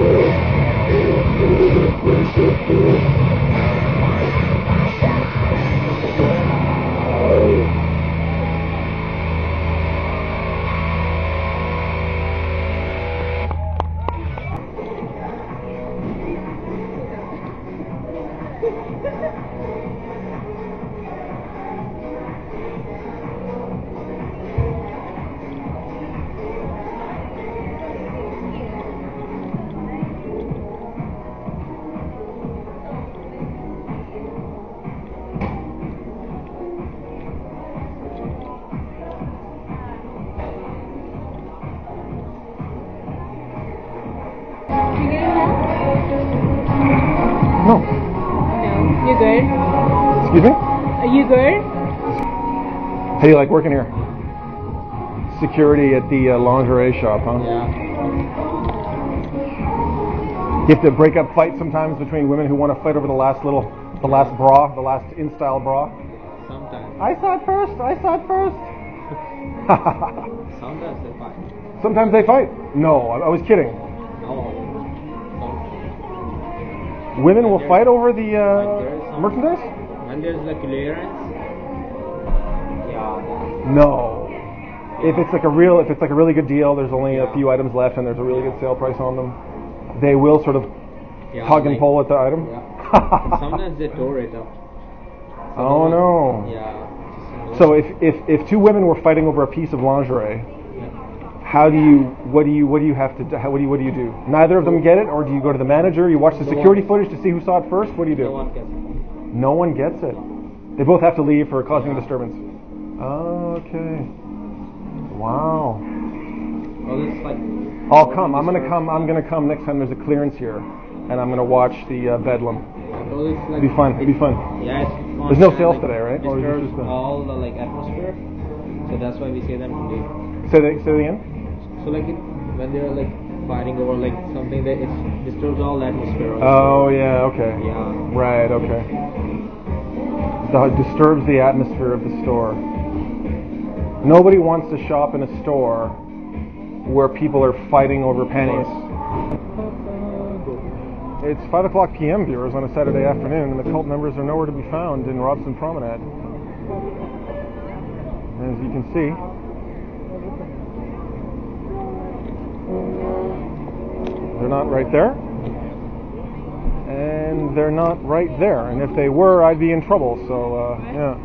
No. No. You good? Excuse me? Are you good? How do you like working here? Security at the lingerie shop, huh? Yeah. You have to break up fights sometimes between women who want to fight over the last bra, the last in-style bra. Sometimes. I saw it first. Sometimes they fight. Sometimes they fight. No, I was kidding. No. Women will fight over the merchandise? When there's the clearance. Yeah. No. If it's like a really good deal, there's only a few items left, and there's a really good sale price on them. They will sort of tug and pull at the item. Yeah. Sometimes they tore it up. Oh no. Yeah. So if two women were fighting over a piece of lingerie, what do you have to do? What do you do? Neither of them get it, or do you go to the manager? You watch the security footage to see who saw it first. What do you do? No one gets it. No one gets it. They both have to leave for causing a disturbance. Okay. Wow. Oh, this is like. I'll come. I'm gonna come next time there's a clearance here, and I'm gonna watch the bedlam. Oh, this is like. It'll be fun. Yeah, it's fun. There's no And, sales like, today, right? Or is it disturbs just all the atmosphere. So that's why we say them to leave. Say that again. So when they're fighting over something that it disturbs all the atmosphere. Oh yeah. Okay. Yeah. Right. Okay. It disturbs the atmosphere of the store. Nobody wants to shop in a store where people are fighting over pennies. It's 5:00 p.m. viewers on a Saturday afternoon, and the cult members are nowhere to be found in Robson Promenade. As you can see, they're not right there, and they're not right there. And if they were, I'd be in trouble. So yeah.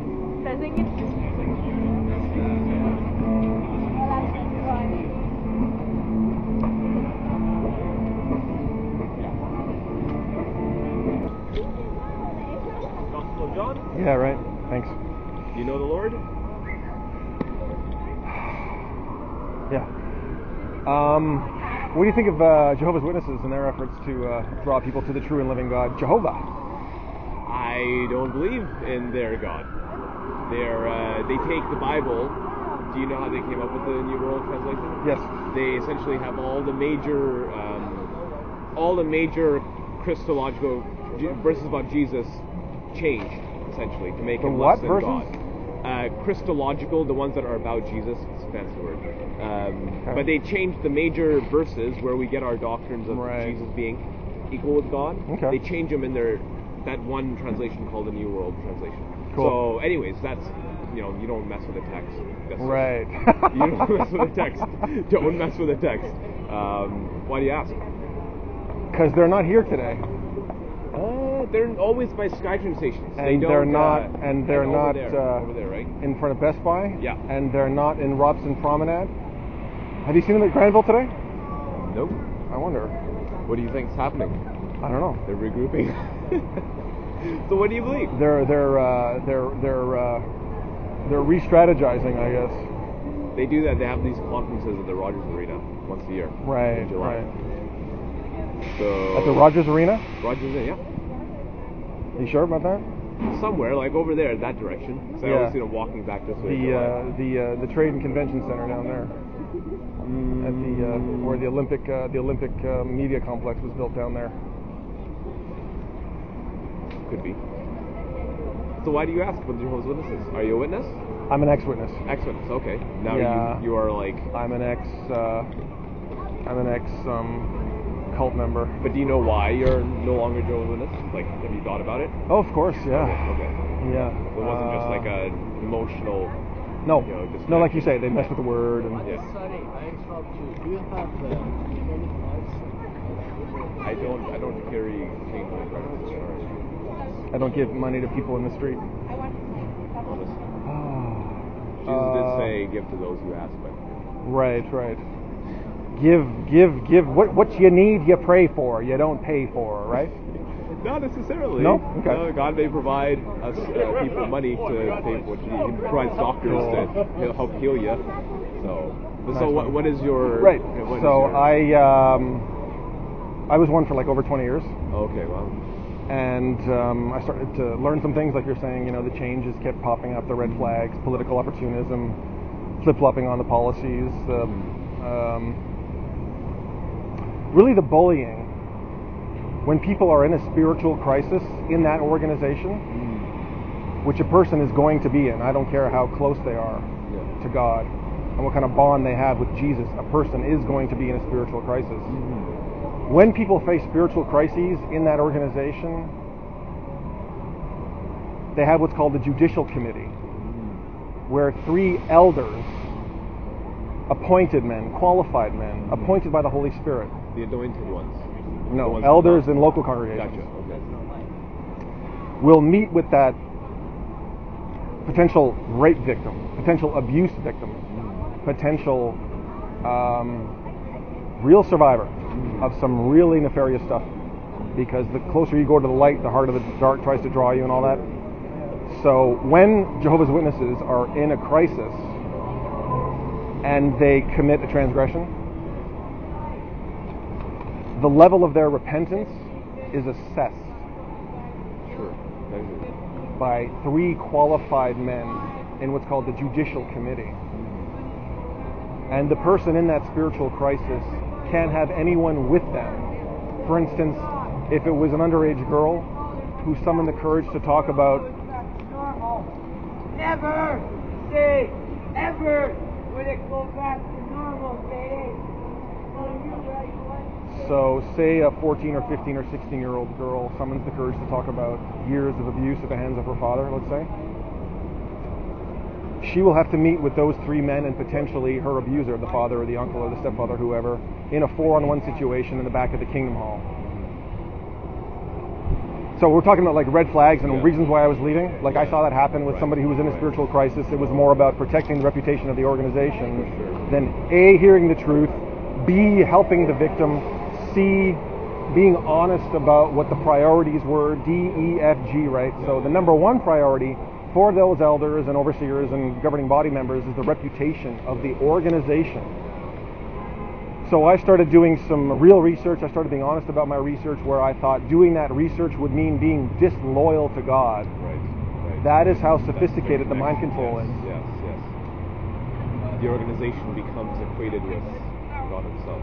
John? Yeah, right. Thanks. You know the Lord? Yeah. What do you think of Jehovah's Witnesses and their efforts to draw people to the true and living God, Jehovah? I don't believe in their God. They take the Bible. Do you know how they came up with the New World Translation? Yes. They essentially have all the major Christological verses about Jesus changed, essentially, to make him less than God. Christological, the ones that are about Jesus, it's a fancy word. But they changed the major verses where we get our doctrines of Jesus being equal with God. Okay. They change them in that one translation called the New World Translation. Cool. So anyways, that's, you don't mess with the text. Right. You don't mess with the text. Don't mess with the text. Why do you ask? Because they're not here today. They're always by SkyTrain stations. And they're not over there, right? In front of Best Buy. Yeah. And they're not in Robson Promenade. Have you seen them at Granville today? Nope. I wonder. What do you think's happening? I don't know. They're regrouping. So what do you believe? They're re-strategizing, I guess. They do that. They have these conferences at the Rogers Arena once a year. Right. In July. Right. So At the Rogers Arena? Rogers Arena, yeah. Are you sure about that? Somewhere, over there, that direction. Because I always see them walking back this way. The Trade and Convention Center down there. At where the Olympic media complex was built down there. Could be. So why do you ask about Jehovah's Witnesses? Are you a witness? I'm an ex-witness. Ex-witness, okay. Now Yeah. you are I'm an ex cult member. But do you know why you're no longer Jehovah's Witness? Like, have you thought about it? Oh, of course, yeah. Okay. Yeah. So it wasn't just like an emotional. No, You know, no, like you say, they mess with the word. And Yeah. Sorry, I interrupt you. Do you have 25 I don't carry change my credits. I don't give money to people in the street. Honestly. Ah. Jesus did say, "Give to those who ask." But Right. Give. What you need, you pray for. You don't pay for, right? not necessarily. No? Okay. God may provide us people money to pay for what you need. He provides doctors to help heal you. So what is your Right. what is So your- I was one for like over 20 years. Okay. Well. And I started to learn some things, like you're saying, the changes kept popping up, the red flags, political opportunism, flip-flopping on the policies, really the bullying. When people are in a spiritual crisis in that organization, which a person is going to be in, I don't care how close they are to God and what kind of bond they have with Jesus, a person is going to be in a spiritual crisis. When people face spiritual crises in that organization, they have what's called the judicial committee, where 3 elders, appointed men, qualified men, appointed by the Holy Spirit. The anointed ones. The No, ones elders that- in local congregations. Gotcha. Okay. Will meet with that potential rape victim, potential abuse victim, potential real survivor of some really nefarious stuff. Because the closer you go to the light, the harder the dark tries to draw you and all that. So when Jehovah's Witnesses are in a crisis and they commit a transgression, the level of their repentance is assessed Sure. by 3 qualified men in what's called the judicial committee. And the person in that spiritual crisis can't have anyone with them. For instance, if it was an underage girl who summoned the courage to talk about Never say ever when it goes back to normal, say. So say a 14 or 15 or 16-year-old girl summons the courage to talk about years of abuse at the hands of her father, let's say. She will have to meet with those 3 men and potentially her abuser, the father or the uncle or the stepfather, whoever, in a 4-on-1 situation in the back of the Kingdom Hall. So we're talking about like red flags and reasons why I was leaving. Like I saw that happen with somebody who was in a spiritual crisis. It was more about protecting the reputation of the organization than A, hearing the truth, B, helping the victim, C, being honest about what the priorities were, D, E, F, G, right? So the number 1 priority for those elders and overseers and governing body members is the reputation of the organization. So I started doing some real research. I started being honest about my research, where I thought doing that research would mean being disloyal to God. Right. That is how sophisticated the mind control is. Yes. The organization becomes equated with God Himself.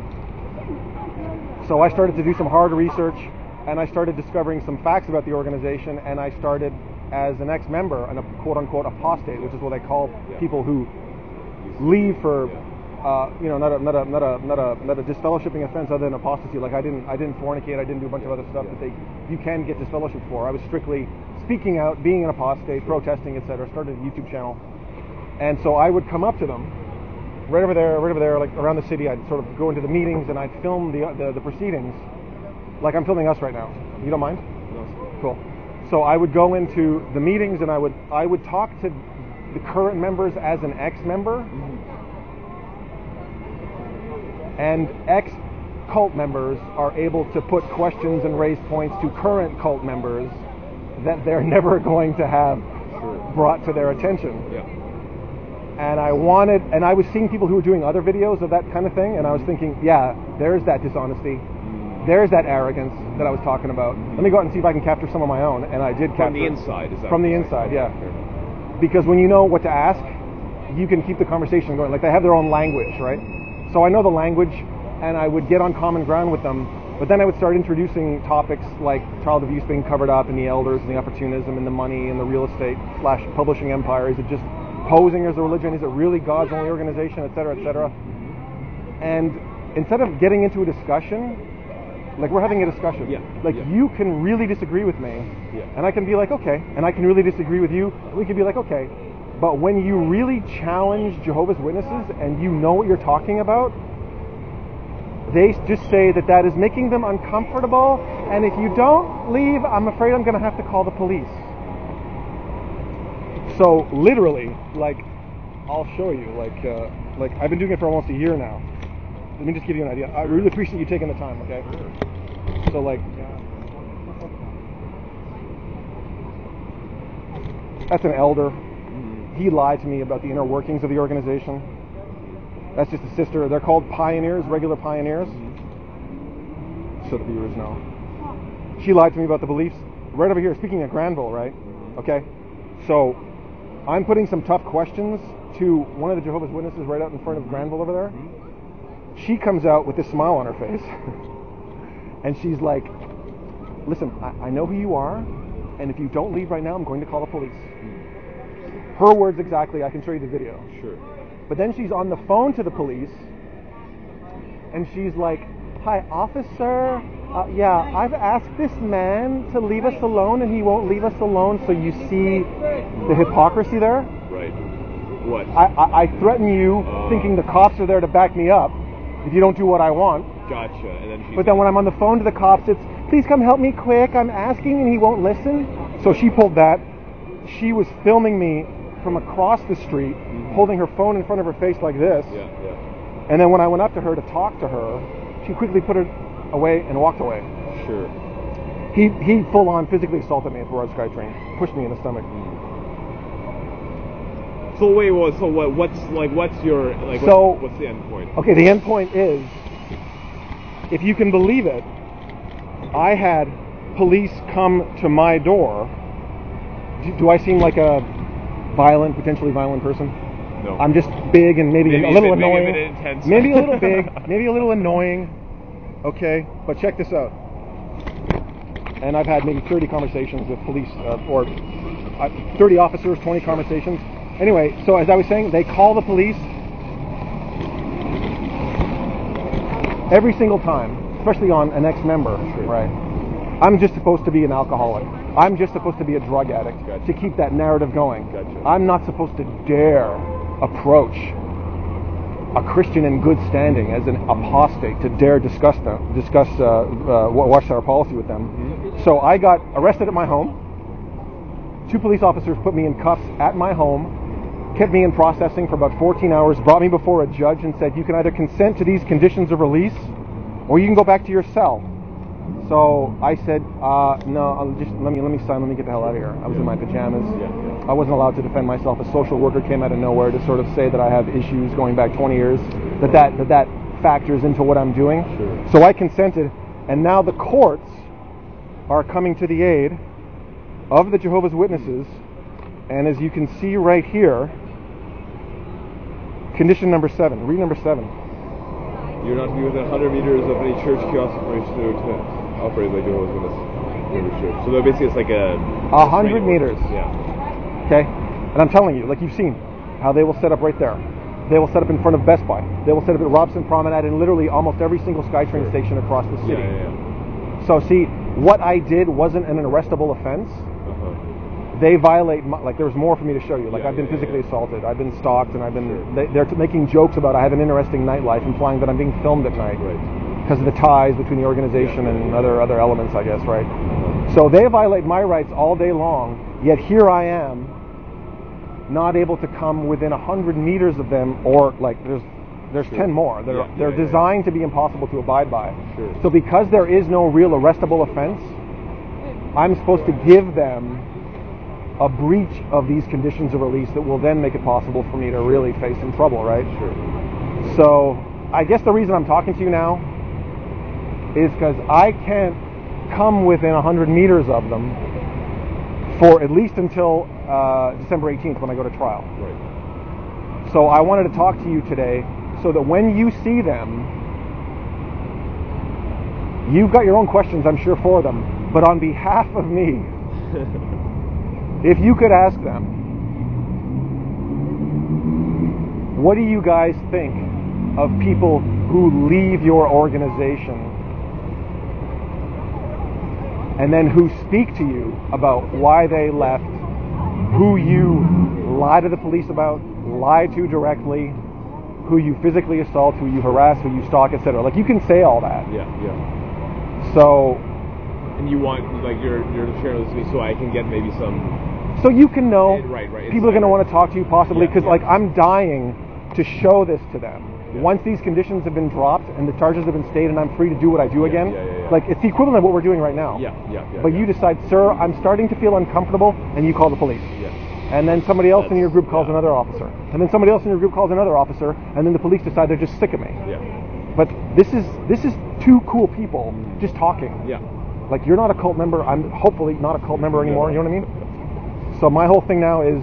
So I started to do some hard research, and I started discovering some facts about the organization, and I started as an ex-member, and a quote-unquote apostate, which is what they call people who leave for, not a disfellowshipping offense other than apostasy. Like I didn't fornicate, I didn't do a bunch of other stuff that you can get disfellowship for. I was strictly speaking out, being an apostate, protesting, etc. Started a YouTube channel, and so I would come up to them right over there, like around the city. I'd sort of go into the meetings and I'd film the proceedings, like I'm filming us right now. You don't mind? No. Cool. So I would go into the meetings and I would talk to the current members as an ex-member, and ex-cult members are able to put questions and raise points to current cult members that they're never going to have brought to their attention. Yeah. And I was seeing people who were doing other videos of that kind of thing, and I was thinking, yeah, there's that dishonesty. There's that arrogance that I was talking about. Let me go out and see if I can capture some of my own, and I did capture. From the inside, is that? From the inside, yeah. Because when you know what to ask, you can keep the conversation going. Like they have their own language, right? So I know the language, and I would get on common ground with them. But then I would start introducing topics like child abuse being covered up, and the elders, and the opportunism, and the money, and the real estate / publishing empire. Is it just posing as a religion? Is it really God's only organization, et cetera, et cetera? And instead of getting into a discussion, Like we're having a discussion. Yeah. Like Yeah. you can really disagree with me, Yeah. and I can be like, okay, and I can really disagree with you. We can be like, okay, but when you really challenge Jehovah's Witnesses and you know what you're talking about, they just say that is making them uncomfortable, and if you don't leave, I'm afraid I'm going to have to call the police. So literally, like, I'll show you. Like I've been doing it for almost a year now. Let me just give you an idea. I really appreciate you taking the time. Okay. So like, that's an elder. He lied to me about the inner workings of the organization. That's just a sister. They're called pioneers, regular pioneers. So the viewers know. She lied to me about the beliefs. Right over here, speaking of Granville, right? Okay. So I'm putting some tough questions to one of the Jehovah's Witnesses right out in front of Granville over there. She comes out with this smile on her face. And she's like, listen, I know who you are, and if you don't leave right now, I'm going to call the police. Her words exactly. I can show you the video. Sure. But then she's on the phone to the police, and she's like, hi, officer. Yeah, I've asked this man to leave us alone, and he won't leave us alone. So you see the hypocrisy there? Right. What? I threaten you thinking the cops are there to back me up if you don't do what I want. Gotcha. And then she. But then when I'm on the phone to the cops, it's, please come help me quick. I'm asking, and he won't listen. So she pulled that. She was filming me from across the street, holding her phone in front of her face like this. Yeah, yeah. And then when I went up to her to talk to her, she quickly put it away and walked away. Sure. He full on physically assaulted me at the Royal SkyTrain, pushed me in the stomach. So wait, what's your what's the end point? Okay, the end point is, if you can believe it, I had police come to my door. Do I seem like a potentially violent person? No. I'm just big and maybe a little annoying. Maybe a bit intense. Maybe a little big, maybe a little annoying. Okay, but check this out. And I've had maybe 30 conversations with police, or 30 officers, 20 conversations. Anyway, so as I was saying, they call the police every single time, especially on an ex-member, right? I'm just supposed to be an alcoholic. I'm just supposed to be a drug addict to keep that narrative going. I'm not supposed to dare approach a Christian in good standing as an apostate, to dare discuss watch our policy with them. So I got arrested at my home. 2 police officers put me in cuffs at my home, kept me in processing for about 14 hours, brought me before a judge and said, you can either consent to these conditions of release or you can go back to your cell. So I said, no, just let me sign, let me get the hell out of here. I was in my pajamas. I wasn't allowed to defend myself. A social worker came out of nowhere to sort of say that I have issues going back 20 years, that factors into what I'm doing. Sure. So I consented, and now the courts are coming to the aid of the Jehovah's Witnesses, and as you can see right here, condition number 7, read number 7. You're not to be within 100 meters of any church kiosk operated by Jehovah's Witness membership. So basically it's like 100 meters. Yeah. Okay? And I'm telling you, like you've seen, how they will set up right there. They will set up in front of Best Buy. They will set up at Robson Promenade and literally almost every single SkyTrain station across the city. Yeah. So see, what I did wasn't an arrestable offense. They violate, like there's more for me to show you. Like I've been physically assaulted, I've been stalked, and I've been, they're making jokes about I have an interesting nightlife, implying that I'm being filmed at night. Right. Because of the ties between the organization and other elements, I guess, right? So they violate my rights all day long, yet here I am, not able to come within 100 meters of them, or like there's 10 more. They're designed to be impossible to abide by. Sure. So because there is no real arrestable offense, I'm supposed to give them a breach of these conditions of release that will then make it possible for me to really face some trouble, right? Sure. So I guess the reason I'm talking to you now is because I can't come within 100 meters of them for at least until December 18th when I go to trial. Right. So I wanted to talk to you today so that when you see them, you've got your own questions, I'm sure, for them. But on behalf of me, if you could ask them, what do you guys think of people who leave your organization and then who speak to you about why they left, who you lie to the police about, lie to directly, who you physically assault, who you harass, who you stalk, etc. Like, you can say all that. Yeah. So, and you want, like, you're sharing this with me so I can get maybe some. So you can know. Right. People are going to want to talk to you possibly because, Yeah. like, I'm dying to show this to them. Yeah. Once these conditions have been dropped and the charges have been stayed and I'm free to do what I do again, yeah. like, it's the equivalent of what we're doing right now. Yeah. But you decide, sir, I'm starting to feel uncomfortable, and you call the police. Yeah. And then somebody else in your group calls another officer. And then somebody else in your group calls another officer, and then the police decide they're just sick of me. Yeah. But this is two cool people just talking. Yeah. Like, you're not a cult member. I'm hopefully not a cult member anymore. You know what I mean? So my whole thing now is,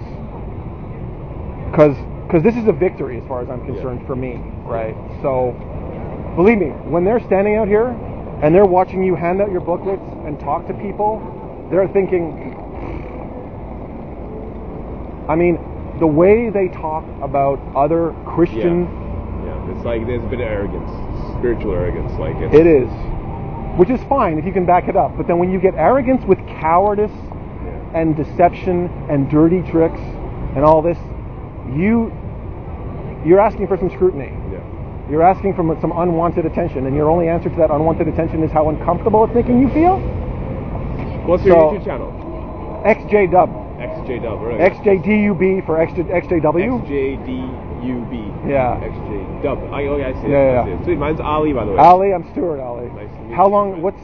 because this is a victory as far as I'm concerned for me, right? So believe me, when they're standing out here and they're watching you hand out your booklets and talk to people, they're thinking, I mean, the way they talk about other Christian... Yeah, it's like there's a bit of arrogance, spiritual arrogance. Like It is. Which is fine if you can back it up. But then when you get arrogance with cowardice and deception and dirty tricks and all this, you're asking for some scrutiny. Yeah. You're asking for some unwanted attention, and your only answer to that unwanted attention is how uncomfortable it's making you feel? What's your YouTube channel? XJDub. XJDub, right? XJDUB for XJW. XJDUB. Yeah. XJDub. I see it. Yeah. I see it. Sweet. Mine's Ali, by the way. Ali, I'm Stuart Ali. Nice to meet How you. long? What's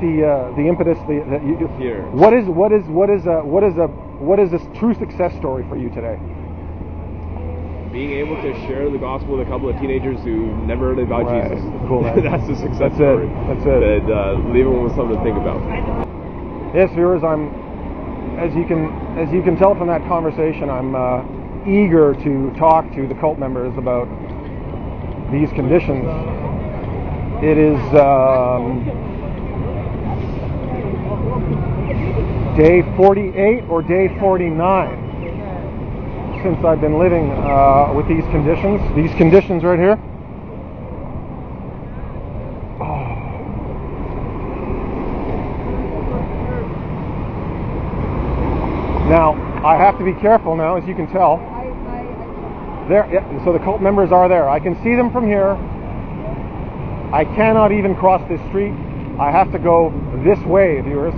the impetus? Here. What is this true success story for you today? Being able to share the gospel with a couple of teenagers who never heard about Right. Jesus. Cool, man. That's a success That's story. it. That's it. And leave them with something to think about. Yes, viewers, as you can tell from that conversation, I'm eager to talk to the cult members about these conditions. It is day 48 or day 49 since I've been living with these conditions. These conditions right here. Now, I have to be careful now, as you can tell. There, yeah, so the cult members are there. I can see them from here. I cannot even cross this street. I have to go this way, viewers.